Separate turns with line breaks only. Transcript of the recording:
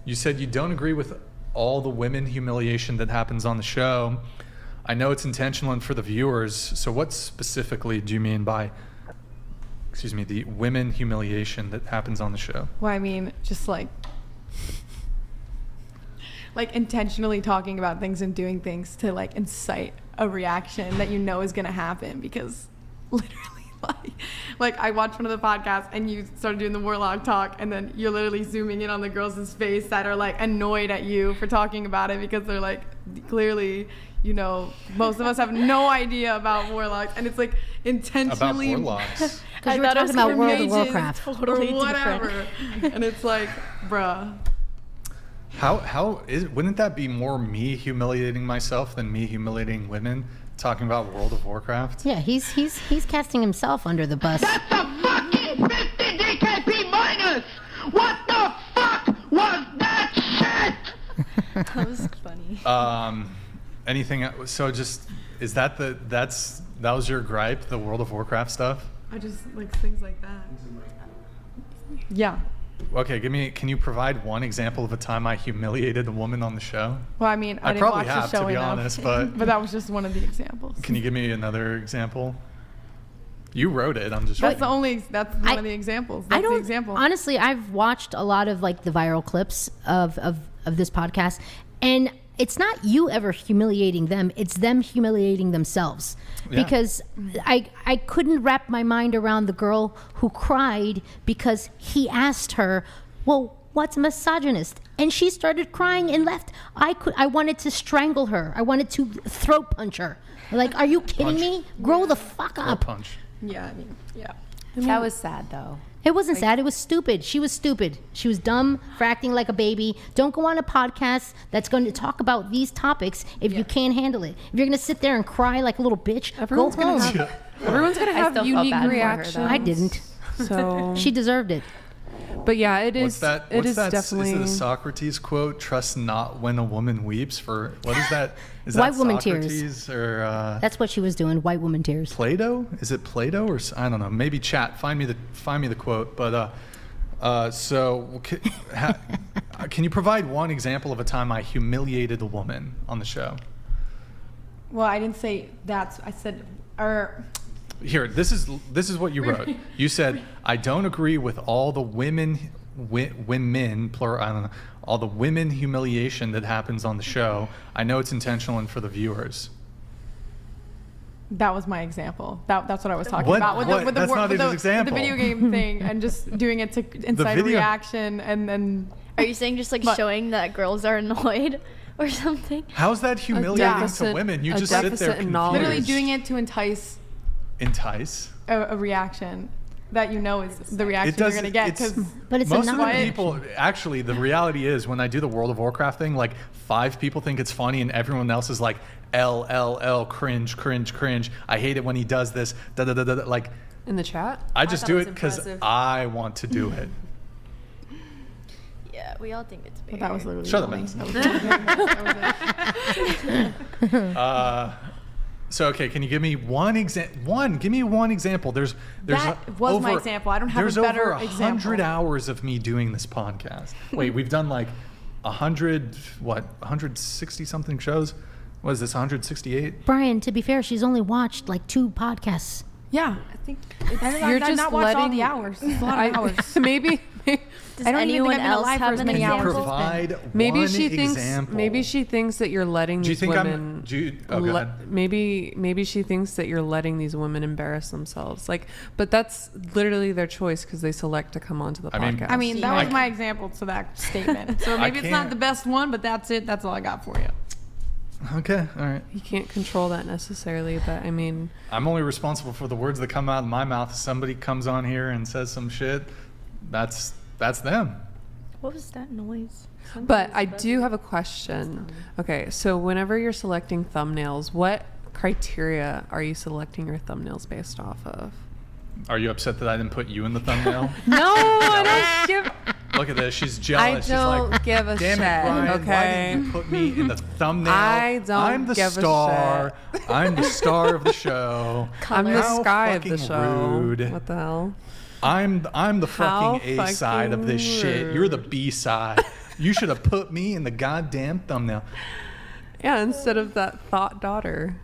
You said you don't agree with all the women humiliation that happens on the show. I know it's intentional and for the viewers. So what specifically do you mean by, the women humiliation that happens on the show?
Well, I mean, just like intentionally talking about things and doing things to like incite a reaction that you know is gonna happen, because literally like I watched one of the podcasts and you started doing the warlock talk, and then you're literally zooming in on the girls' face that are like annoyed at you for talking about it, because they're like, clearly, you know, most of us have no idea about warlocks, and it's like intentionally
About warlocks.
Because you were talking about World of Warcraft.
Totally or whatever. And it's like, bruh.
Wouldn't that be more me humiliating myself than me humiliating women talking about World of Warcraft?
Yeah, he's casting himself under the bus.
That's a fucking 50 DKP minus! What the fuck was that shit?
That was funny.
Anything? So just that was your gripe, the World of Warcraft stuff?
I just like things like that. Yeah.
Okay, can you provide one example of a time I humiliated a woman on the show?
Well, I mean, I didn't
probably
watch
have,
the show
to be
enough,
honest, but
that was just one of the examples.
Can you give me another example? You wrote it. I'm just.
That's one of the examples. That's the example.
Honestly, I've watched a lot of like the viral clips of this podcast, and it's not you ever humiliating them, it's them humiliating themselves. Yeah. Because I couldn't wrap my mind around the girl who cried because he asked her, well, what's misogynist? And she started crying and left. I wanted to strangle her. I wanted to throat punch her. Like, are you kidding me? Grow the fuck up.
Punch.
Yeah, I mean, yeah.
That was sad, though.
It wasn't sad. It was stupid. She was stupid. She was dumb for acting like a baby. Don't go on a podcast that's going to talk about these topics if you can't handle it. If you're going to sit there and cry like a little bitch, go home.
Everyone's going to have unique reactions.
I didn't.
So
she deserved it.
But yeah, it is.
What's that?
Definitely.
Is it a Socrates quote? Trust not when a woman weeps. For what is that? Is
White
that
woman
Socrates
tears.
Or
that's what she was doing. White woman tears.
Plato? Is it Plato or I don't know? Maybe chat. Find me the quote. But so can you provide one example of a time I humiliated a woman on the show?
Well, I didn't say that. I said,
Here, this is what you wrote. You said, I don't agree with all the women, plural, I don't know, all the women humiliation that happens on the show. I know it's intentional and for the viewers.
That was my example. That's what I was talking
What?
about. With
That's not his example.
The video game thing and just doing it to incite a reaction and then...
Are you saying just like showing that girls are annoyed or something?
How's that humiliating to women? You just sit there confused.
Literally doing it to entice a reaction that you know is the reaction you're going to get.
But it's
most of the people, actually, the reality is when I do the World of Warcraft thing, like 5 people think it's funny and everyone else is like, LLL, cringe, cringe, cringe. I hate it when he does this, da da da da. Like
in the chat,
I just do it because I want to do it.
Yeah, we all think it's weird.
That was literally
shut up. So okay, can you give me one example? Give me one example. There's
that was my example. I don't have a better example.
There's over 100 hours of me doing this podcast. Wait, we've done like 160 something shows. What is this? 168?
Brian, to be fair, she's only watched like 2 podcasts.
Yeah, I think
you're just
not watched all the hours. It's a lot of hours.
Maybe.
Does anyone else have
many hours?
Maybe she thinks that you're letting these women.
Go ahead.
Maybe she thinks that you're letting these women embarrass themselves. But that's literally their choice because they select to come onto the podcast.
I mean, that was my example to that statement. So maybe it's not the best one, but that's it. That's all I got for you.
Okay, all right.
You can't control that necessarily, but I mean,
I'm only responsible for the words that come out of my mouth. If somebody comes on here and says some shit, that's them.
What was that noise?
But I do have a question. Okay, so whenever you're selecting thumbnails, what criteria are you selecting your thumbnails based off of?
Are you upset that I didn't put you in the thumbnail?
No, I don't give.
Look at this. She's jealous.
I don't
She's like,
give a
damn
shit.
It, Brian,
okay.
Why didn't you put me in the thumbnail?
I'm the
star. I'm the star of the show.
I'm the sky of the
fucking
show.
Rude.
What the hell?
I'm the fucking A side of this shit. You're the B side. You should have put me in the goddamn thumbnail.
Yeah, instead of that thought daughter.